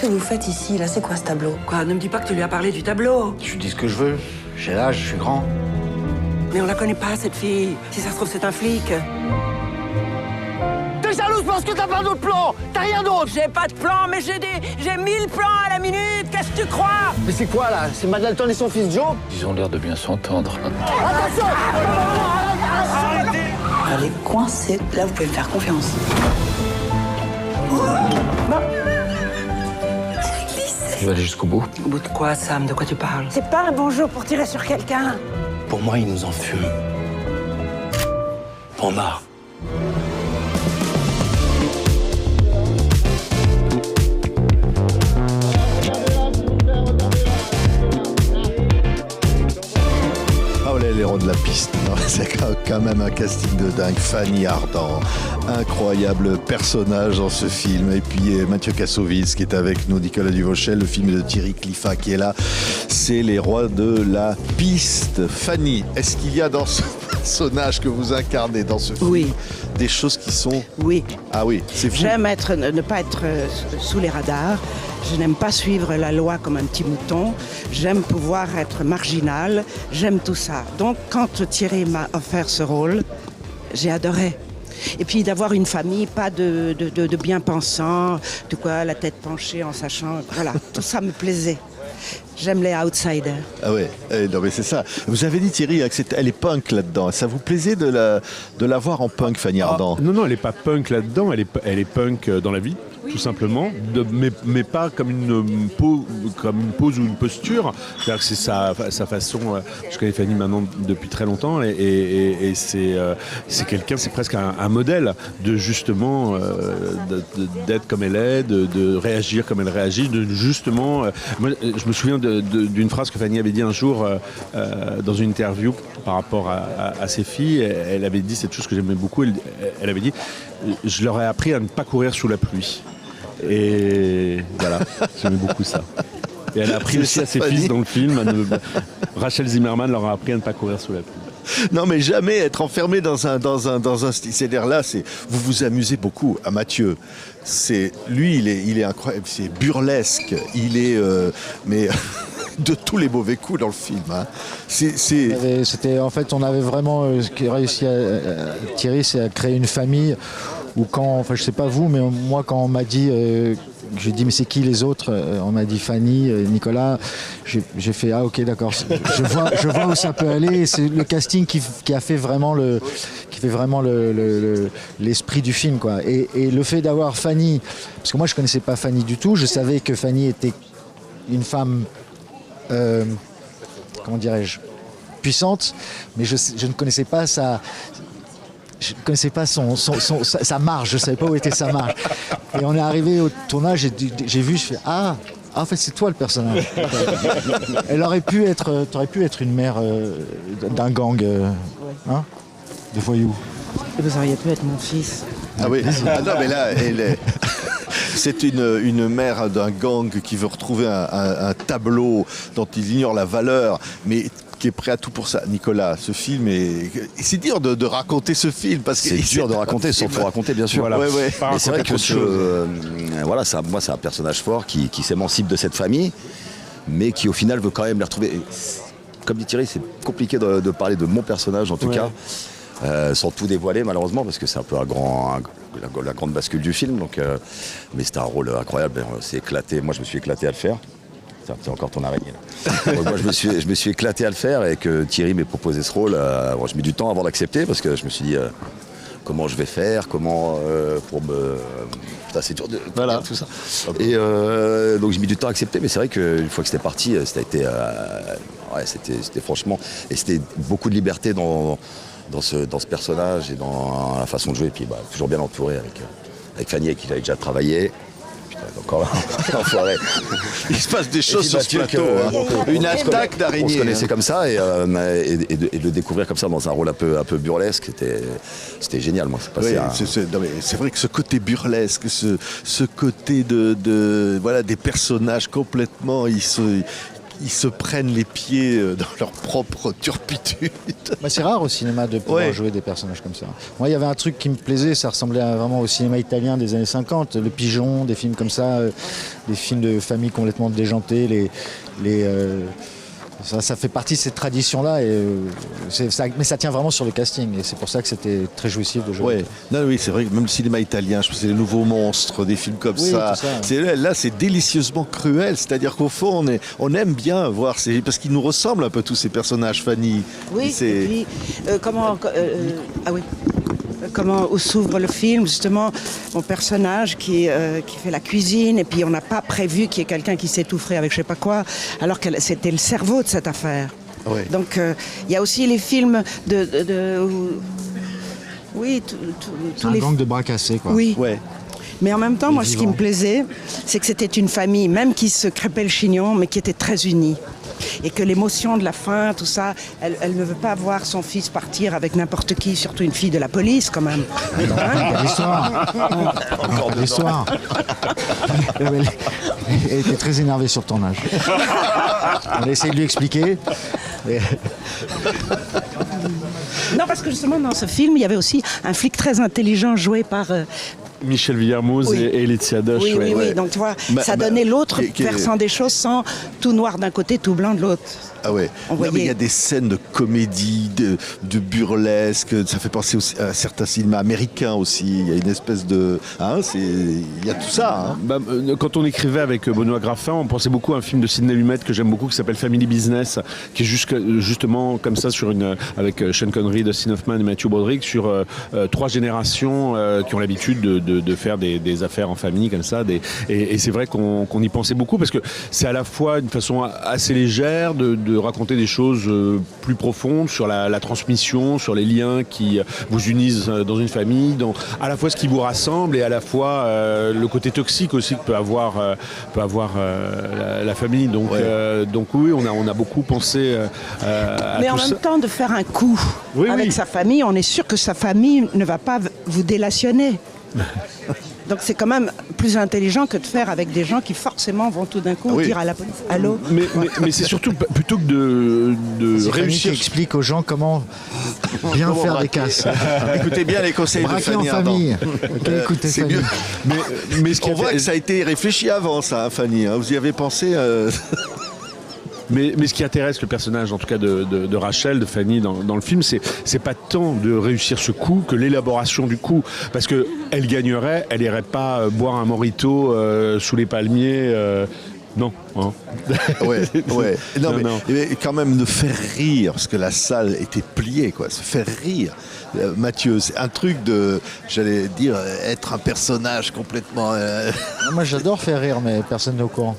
Qu'est-ce que vous faites ici, là? C'est quoi ce tableau? Quoi, ne me dis pas que tu lui as parlé du tableau. Je lui dis ce que je veux. J'ai l'âge, je suis grand. Mais on la connaît pas, cette fille. Si ça se trouve, c'est un flic. T'es jalouse parce que t'as pas d'autre plan. T'as rien d'autre. J'ai pas de plan, mais j'ai 1000 plans à la minute. Qu'est-ce que tu crois? Mais c'est quoi, là? C'est Madalton et son fils Joe? Ils ont l'air de bien s'entendre. Attention! Elle est coincée. Là, vous pouvez me faire confiance. Je vais aller jusqu'au bout. Au bout de quoi, Sam? De quoi tu parles? C'est pas un bon jour pour tirer sur quelqu'un. Pour moi, il nous en fume. En marre. Ah ouais, l'héros de la piste. Non, c'est quand même un casting de dingue. Fanny Ardant, incroyable personnage dans ce film. Et puis Mathieu Kassovitz qui est avec nous, Nicolas Duvauchel, le film de Thierry Cliffat qui est là. C'est les rois de la piste. Fanny, est-ce qu'il y a dans ce personnage que vous incarnez dans ce film Oui. des choses qui sont... Oui. Ah oui, c'est vous. J'aime ne pas être sous les radars. Je n'aime pas suivre la loi comme un petit mouton. J'aime pouvoir être marginal. J'aime tout ça. Donc, quand Thierry m'a offert ce rôle, j'ai adoré. Et puis d'avoir une famille, pas de bien-pensants, de quoi la tête penchée en sachant... Voilà, tout ça me plaisait. J'aime les outsiders. Ah ouais, non mais c'est ça. Vous avez dit Thierry elle est punk là-dedans. Ça vous plaisait de la voir en punk, Fanny Ardant? Non, elle n'est pas punk là-dedans, elle est punk dans la vie. Tout simplement, mais pas comme une pose ou une posture. C'est-à-dire que c'est sa façon. Je connais Fanny maintenant depuis très longtemps et c'est quelqu'un, c'est presque un modèle de justement d'être comme elle est, de réagir comme elle réagit, de justement. Moi, je me souviens d'une phrase que Fanny avait dit un jour dans une interview par rapport à ses filles. Elle avait dit cette chose que j'aimais beaucoup. Elle avait dit: je leur ai appris à ne pas courir sous la pluie. Et voilà, j'aimais beaucoup ça. Et elle a appris aussi à ses fils dans le film. Rachel Zimmerman leur a appris à ne pas courir sous la pluie. Non, mais jamais être enfermé dans un style. C'est-à-dire là, vous vous amusez beaucoup à Mathieu. Lui, il est incroyable. C'est burlesque. Il est, mais de tous les mauvais coups dans le film. Hein. C'était en fait, on avait vraiment réussi Thierry, c'est à créer une famille. Ou quand, enfin je sais pas vous, mais moi quand on m'a dit, j'ai dit mais c'est qui les autres, on m'a dit Fanny, Nicolas, j'ai fait ah ok d'accord, je vois où ça peut aller. C'est le casting qui a fait vraiment l'esprit du film quoi. Et le fait d'avoir Fanny, parce que moi je connaissais pas Fanny du tout, je savais que Fanny était une femme, comment dirais-je, puissante, mais je ne connaissais pas je ne connaissais pas sa marge, je ne savais pas où était sa marge. Et on est arrivé au tournage, j'ai vu, je fais ah, en fait c'est toi le personnage. Elle aurait pu être, t'aurais pu être une mère d'un gang, hein, de voyous. Vous auriez pu être mon fils. Ah oui, ah non mais là, c'est une mère d'un gang qui veut retrouver un tableau dont il ignore la valeur, mais qui est prêt à tout pour ça. Nicolas, ce film c'est dur de raconter ce film parce que c'est dur de raconter sans tout raconter bien sûr. Voilà. Ouais. Mais c'est vrai que voilà, moi c'est un personnage fort qui s'émancipe de cette famille, mais qui au final veut quand même les retrouver. Comme dit Thierry, c'est compliqué de parler de mon personnage en tout cas, sans tout dévoiler malheureusement parce que c'est un peu la grande bascule du film. Donc, mais c'était un rôle incroyable. C'est éclaté. Moi je me suis éclaté à le faire. C'est encore ton araignée là. Donc moi je me suis éclaté à le faire et que Thierry m'ait proposé ce rôle. J'ai mis du temps avant d'accepter parce que je me suis dit comment je vais faire, comment pour me... Putain, c'est dur de dire tout ça. Et donc j'ai mis du temps à accepter, mais c'est vrai qu'une fois que c'était parti, c'était franchement... Et c'était beaucoup de liberté dans ce personnage et dans la façon de jouer. Et puis toujours bien entouré avec Fanny avec qui j'avais déjà travaillé. Encore l'enfoiré. Il se passe des choses sur ce plateau. Une attaque d'araignée. On se connaissait comme ça et de le découvrir comme ça dans un rôle un peu burlesque, c'était génial. Moi, c'est vrai que ce côté burlesque, ce côté de voilà, des personnages complètement ils se prennent les pieds dans leur propre turpitude. C'est rare au cinéma de pouvoir jouer des personnages comme ça. Moi, il y avait un truc qui me plaisait, ça ressemblait vraiment au cinéma italien des années 50, Le Pigeon, des films comme ça, des films de famille complètement déjantés, ça fait partie de cette tradition-là, mais ça tient vraiment sur le casting, et c'est pour ça que c'était très jouissif de jouer. Oui, c'est vrai que même le cinéma italien, je pense que c'est les nouveaux monstres, des films comme ça. Là, c'est délicieusement cruel, c'est-à-dire qu'au fond, on aime bien voir, parce qu'ils nous ressemblent un peu tous ces personnages, Fanny. Oui, et puis, comment s'ouvre le film, justement, mon personnage qui fait la cuisine, et puis on n'a pas prévu qu'il y ait quelqu'un qui s'étoufferait avec je sais pas quoi, alors que c'était le cerveau de cette affaire. Donc il y a aussi les films un gang de bras cassés, quoi. Oui. Mais en même temps, moi, ce qui me plaisait, c'est que c'était une famille, même qui se crêpait le chignon, mais qui était très unie. Et que l'émotion de la fin, tout ça, elle ne veut pas voir son fils partir avec n'importe qui, surtout une fille de la police, quand même. L'histoire. Elle était très énervée sur le tournage. On a essayé de lui expliquer. Non, parce que justement, dans ce film, il y avait aussi un flic très intelligent joué par... Michel Villermoz et Laetitia Doche. Oui, donc tu vois, ça donnait l'autre versant des choses sans tout noir d'un côté, tout blanc de l'autre. Ah ouais. Il y a des scènes de comédie, de burlesque, ça fait penser aussi à certains cinémas américains aussi. Il y a une espèce de... il y a tout ça. Quand on écrivait avec Benoît Graffin, on pensait beaucoup à un film de Sidney Lumet que j'aime beaucoup, qui s'appelle Family Business, qui est justement comme ça, avec Sean Connery, Dustin Hoffman et Matthew Broderick, sur 3 générations qui ont l'habitude de faire des affaires en famille comme ça. Et c'est vrai qu'on y pensait beaucoup, parce que c'est à la fois une façon assez légère de raconter des choses plus profondes sur la transmission, sur les liens qui vous unissent dans une famille, à la fois ce qui vous rassemble et à la fois le côté toxique aussi que peut avoir la famille. Donc oui, on a beaucoup pensé à mais tout en ça. même temps, de faire un coup avec sa famille, on est sûr que sa famille ne va pas vous délationner. Donc c'est quand même plus intelligent que de faire avec des gens qui forcément vont tout d'un coup dire à la police « Allô ?» Mais c'est surtout, plutôt que de réussir... Qui explique aux gens comment bien faire des casses. Écoutez bien les conseils de Fanny en famille. Écoutez c'est Fanny. Mais on voit que ça a été réfléchi avant, ça, Fanny. Vous y avez pensé Mais ce qui intéresse le personnage, en tout cas de Rachel, de Fanny dans le film, c'est pas tant de réussir ce coup que l'élaboration du coup. Parce qu'elle gagnerait, elle irait pas boire un mojito sous les palmiers. Non. Hein. Mais quand même de faire rire, parce que la salle était pliée, quoi. Se faire rire. Mathieu, c'est un truc de, j'allais dire, être un personnage complètement... Moi j'adore faire rire, mais personne n'est au courant.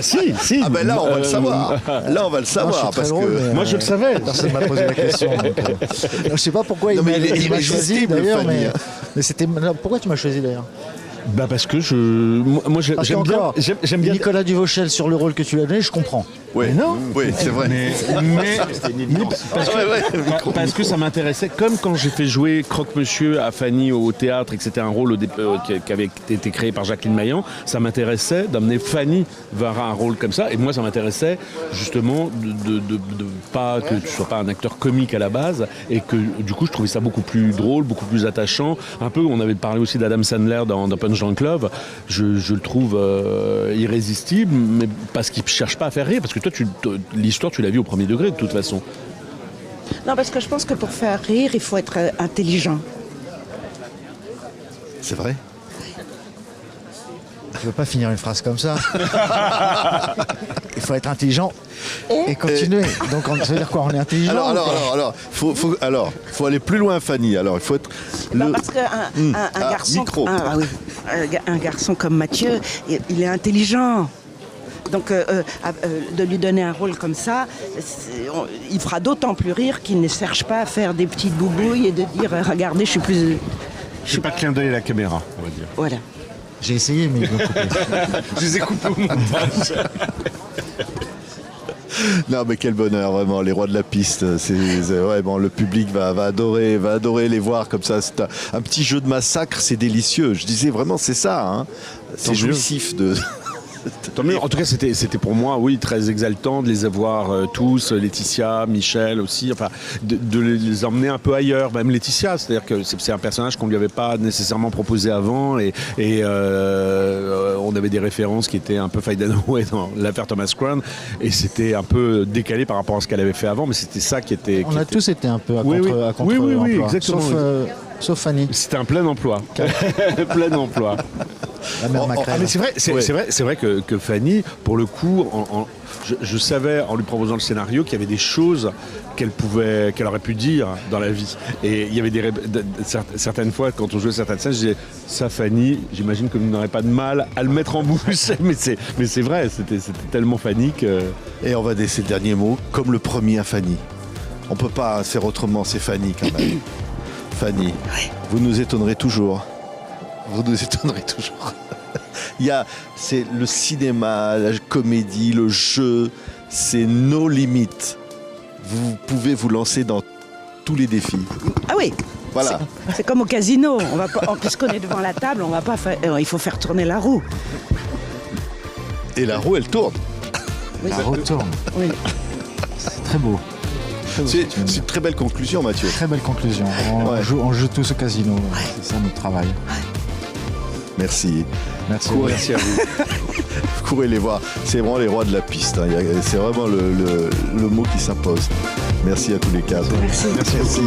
Si. Ah ben là on va le savoir. Là on va le savoir. Moi, parce que moi je le savais. Personne m'a posé la question. Je sais pas pourquoi il m'a choisi d'ailleurs, mais c'était... Pourquoi tu m'as choisi d'ailleurs? Parce que j'aime bien Nicolas Duvauchel sur le rôle que tu as donné, je comprends. Oui, c'est vrai. Parce que ça m'intéressait, comme quand j'ai fait jouer Croque-Monsieur à Fanny au théâtre et que c'était un rôle qui avait été créé par Jacqueline Maillan, ça m'intéressait d'amener Fanny vers un rôle comme ça. Et moi, ça m'intéressait justement de pas que tu sois pas un acteur comique à la base, et que du coup, je trouvais ça beaucoup plus drôle, beaucoup plus attachant. Un peu, on avait parlé aussi d'Adam Sandler dans Punch Drunk Love. Je le trouve irrésistible, mais parce qu'il cherche pas à faire rire, parce que toi, l'histoire, tu l'as vu au premier degré de toute façon. Non, parce que je pense que pour faire rire, il faut être intelligent. C'est vrai. Tu veux pas finir une phrase comme ça. Il faut être intelligent et continuer. Donc ça veut dire quoi? On est intelligent? Alors, faut aller plus loin, Fanny. Alors, il faut être parce qu'un garçon, un garçon comme Mathieu, il est intelligent. Donc de lui donner un rôle comme ça, il fera d'autant plus rire qu'il ne cherche pas à faire des petites boubouilles et de dire regardez, je suis plus... Je suis pas de clin d'œil à la caméra, on va dire. Voilà. J'ai essayé, mais ils l'ont coupé. Je les ai coupés au montage. Non mais quel bonheur, vraiment, les rois de la piste. Le public va adorer les voir comme ça. C'est un petit jeu de massacre, c'est délicieux. Je disais vraiment, c'est ça. Hein. C'est jouissif de... Tant mieux. En tout cas, c'était pour moi, oui, très exaltant de les avoir tous, Laetitia, Michel aussi, enfin, de les emmener un peu ailleurs, même Laetitia, c'est-à-dire que c'est un personnage qu'on lui avait pas nécessairement proposé avant, et on avait des références qui étaient un peu Faye Dunaway dans l'affaire Thomas Crown, et c'était un peu décalé par rapport à ce qu'elle avait fait avant, mais c'était ça qui était... On a tous été un peu à Oui, contre oui, emploi, exactement. Sauf Fanny. C'était un plein emploi. Plein emploi. La mère Macrel. Mais c'est vrai que Fanny, pour le coup, je savais en lui proposant le scénario qu'il y avait des choses qu'elle aurait pu dire dans la vie. Et il y avait certaines fois, quand on jouait certaines scènes, je disais, ça Fanny, j'imagine que vous n'aurez pas de mal à le mettre en bouche. mais c'est vrai, c'était tellement Fanny que... Et on va laisser le dernier mot, comme le premier à Fanny. On peut pas faire autrement, c'est Fanny quand même. Fanny, vous nous étonnerez toujours. Vous nous étonnerez toujours. C'est le cinéma, la comédie, le jeu, c'est nos limites. Vous pouvez vous lancer dans tous les défis. Ah oui. Voilà. C'est comme au casino. On va pas, puisqu'on est devant la table, on va pas il faut faire tourner la roue. Et la roue, elle tourne. La roue tourne. Oui. C'est très beau. C'est une très belle conclusion, Mathieu. Très belle conclusion. On joue tous au casino. C'est ça notre travail. Merci. Merci. Merci à vous. Courez les voir. C'est vraiment les rois de la piste. Hein. C'est vraiment le mot qui s'impose. Merci à tous les quatre. Merci. Merci.